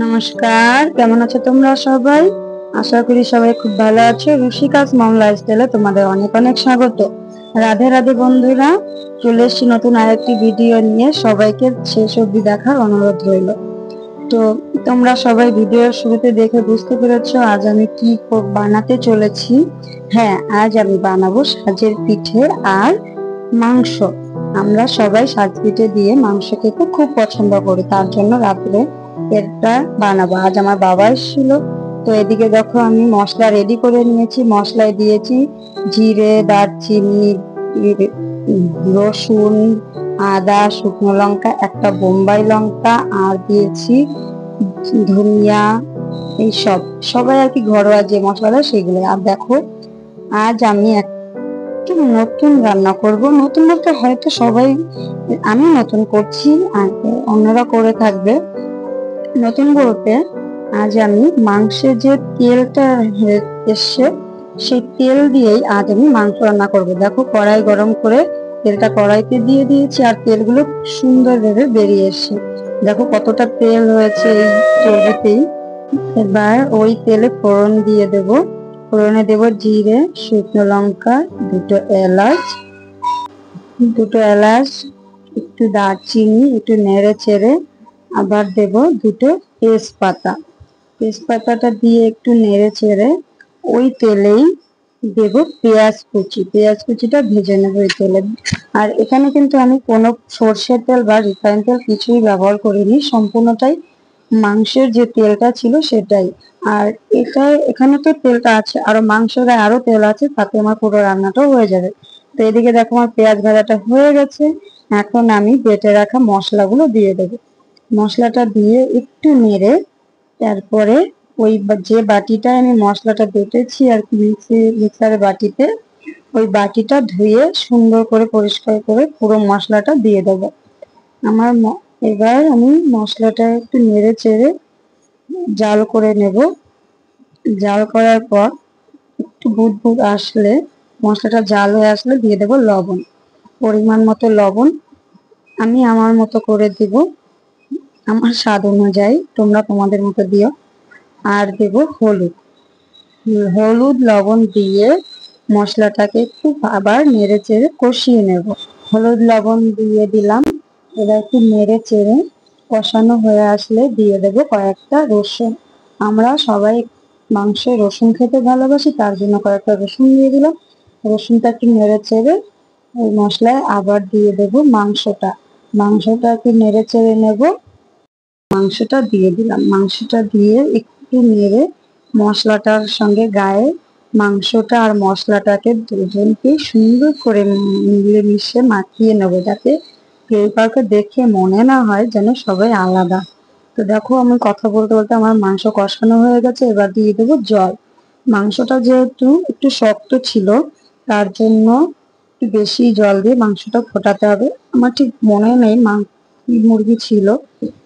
নমস্কার, কেমন আছো তোমরা সবাই? আশা করি সবাই খুব ভালো আছো। রুশিকাস মম লাইফস্টাইলে তোমাদের অনেক অনেক স্বাগত। রাধে রাধে বন্ধুরা, চলে এসেছি নতুন আরেকটি ভিডিও নিয়ে। সবাইকে শেষ অবধি দেখার অনুরোধ রইল। তো তোমরা সবাই ভিডিওর শুরুতে দেখে বুঝতে পেরেছো আজ আমি কি বানাতে চলেছি। হ্যাঁ, আজ আমি বানাবো সাজের পিঠে আর মাংস। আমরা সবাই সাজ পিঠে দিয়ে মাংস খেতে খুব পছন্দ করি, তার জন্য রাত্রে এটা বানাবো। আজ আমার বাবা এসেছিল, তো এদিকে দেখো আমি মশলা রেডি করে নিয়েছি। মশলায় দিয়েছি জিরে, দারচিনি, রসুন, আদা, শুকনো লঙ্কা, একটা বোম্বাই লঙ্কা, আর দিয়েছি ধনিয়া। এইসব সবাই আর কি ঘরোয়া যে মশলা সেগুলো। আর দেখো আজ আমি একটু নতুন রান্না করব। নতুন বলতে হয়তো সবাই, আমি নতুন করছি আর অন্যরা করে থাকবে। নতুন বলতে আজ আমি মাংসের যে তেলটা এসছে সেই তেল দিয়েই আজ আমি মাংস রান্না করব। দেখো কড়াই গরম করে তেলটা কড়াইতে দিয়ে দিয়েছি, আর তেলগুলো সুন্দরভাবে বেরিয়ে এসছে। দেখো কতটা তেল হয়েছে এই চর্বিতেই। এবার ওই তেলে ফোড়ন দিয়ে দেব। ফোড়নে দেব জিরে, শুকনো লঙ্কা, দুটো এলাচ, একটু দারচিনি, একটু নেড়ে চেড়ে আবার দেব দুটো তেজপাতা। তেজপাতাটা দিয়ে একটু নেড়ে চেড়ে ওই তেলেই দেব পেঁয়াজ কুচি। পেঁয়াজ কুচিটা ভেজে নেবো এই তেলে। আর এখানে কিন্তু আমি কোনো সর্ষের তেল বা রিফাইন তেল কিছুই ব্যবহার করিনি, সম্পূর্ণটাই মাংসের যে তেলটা ছিল সেটাই। আর এখানে তো তেলটা আছে, আরো মাংসের আরো তেল আছে, তাতে আমার পুরো রান্নাটাও হয়ে যাবে। তো এদিকে দেখো আমার পেঁয়াজ ভাজাটা হয়ে গেছে। এখন আমি বেটে রাখা মশলাগুলো দিয়ে দেবো। মশলাটা দিয়ে একটু নেড়ে তারপরে ওই যে বাটিটায় আমি মশলাটা বেটেছি আর কি, মিক্সারের বাটিতে, ওই বাটিটা ধুয়ে সুন্দর করে পরিষ্কার করে পুরো মশলাটা দিয়ে দেবো। আমার এবার আমি মশলাটা একটু নেড়ে চেড়ে জাল করে নেব। জাল করার পর একটু বুদবুদ আসলে, মশলাটা জাল হয়ে আসলে দিয়ে দেব লবণ। পরিমাণ মতো লবণ আমি আমার মতো করে দিব, আমার স্বাদ অনুযায়ী, তোমরা তোমাদের মতো দিও। আর দেব হলুদ। হলুদ লবণ দিয়ে মশলাটাকে একটু আবার নেড়ে চেড়ে কষিয়ে নেব। হলুদ লবণ দিয়ে দিলাম। এবার একটু নেড়ে চেড়ে কষানো হয়ে আসলে দিয়ে দেব কয়েকটা রসুন। আমরা সবাই মাংসে রসুন খেতে ভালোবাসি, তার জন্য কয়েকটা রসুন দিয়ে দিলাম। রসুনটা একটু নেড়ে চেড়ে ওই মশলায় আবার দিয়ে দেব মাংসটা একটু নেড়ে চেড়ে নেব। মাংসটা দিয়ে দিলাম। মাংসটা দিয়ে একটু নেড়ে মশলাটার সঙ্গে গায়ে মাংসটা আর মশলাটাকে দুজনকে সুন্দর করে মিলেমিশে মাখিয়ে নেবো, যাতে কেউ কাউকে দেখে মনে না হয় যেন সবাই আলাদা। তো দেখো আমি কথা বলতে বলতে আমার মাংস কষানো হয়ে গেছে। এবার দিয়ে দেবো জল। মাংসটা যেহেতু একটু শক্ত ছিল, তার জন্য একটু বেশি জল দিয়ে মাংসটা ফোটাতে হবে। আমার ঠিক মনে নেই মুরগি ছিল।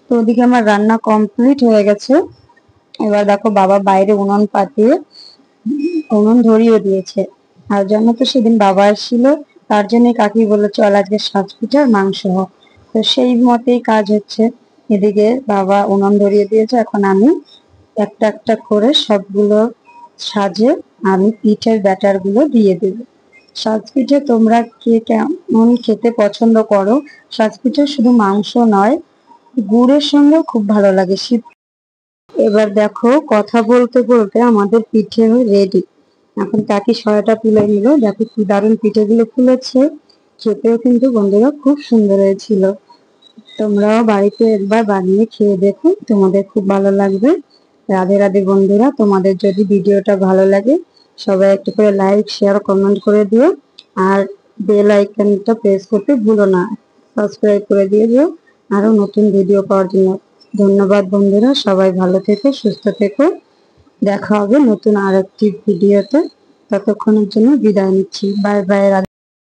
তো ওদিকে আমার রান্না কমপ্লিট হয়ে গেছে। এবার দেখো বাবা বাইরে উনুন ধরিয়ে দিয়েছে। আর জানো তো সেদিন বাবা এসেছিল, তার জন্য কাকি বললো চল আজকে সাজ পিঠার মাংস হোক। তো সেই মতেই কাজ হচ্ছে। এদিকে বাবা উনুন ধরিয়ে দিয়েছে, এখন আমি একটা একটা করে সবগুলো সাজে আমি পিঠের ব্যাটার গুলো দিয়ে দেবো। সাজ পিঠে তোমরা কে কেমন খেতে পছন্দ করো? সাজ পিঠে শুধু মাংস নয়, গুড়ের সঙ্গেও খুব ভালো লাগে শীত। এবার দেখো কথা বলতে বলতে আমাদের পিঠে রেডি। এখন কাকি সয়াটা তুলে নিল। দেখো কি দারুণ পিঠেগুলো ফুলেছে। খেতেও কিন্তু বন্ধুরা খুব সুন্দর হয়েছিল। তোমরাও বাড়িতে একবার বানিয়ে খেয়ে দেখো, তোমাদের খুব ভালো লাগবে। রাধে রাধে বন্ধুরা, তোমাদের যদি ভিডিওটা ভালো লাগে সবাই একটু করে লাইক, শেয়ার, কমেন্ট করে দিও। আর বেল আইকনটা প্রেস করতে ভুলো না। সাবস্ক্রাইব করে দিয়ে দিও আরো নতুন ভিডিও পাওয়ার জন্য। ধন্যবাদ বন্ধুরা, সবাই ভালো থেকো, সুস্থ থেকো। দেখা হবে নতুন আরেকটি ভিডিওতে। ততক্ষণের জন্য বিদায় নিচ্ছি। Bye bye.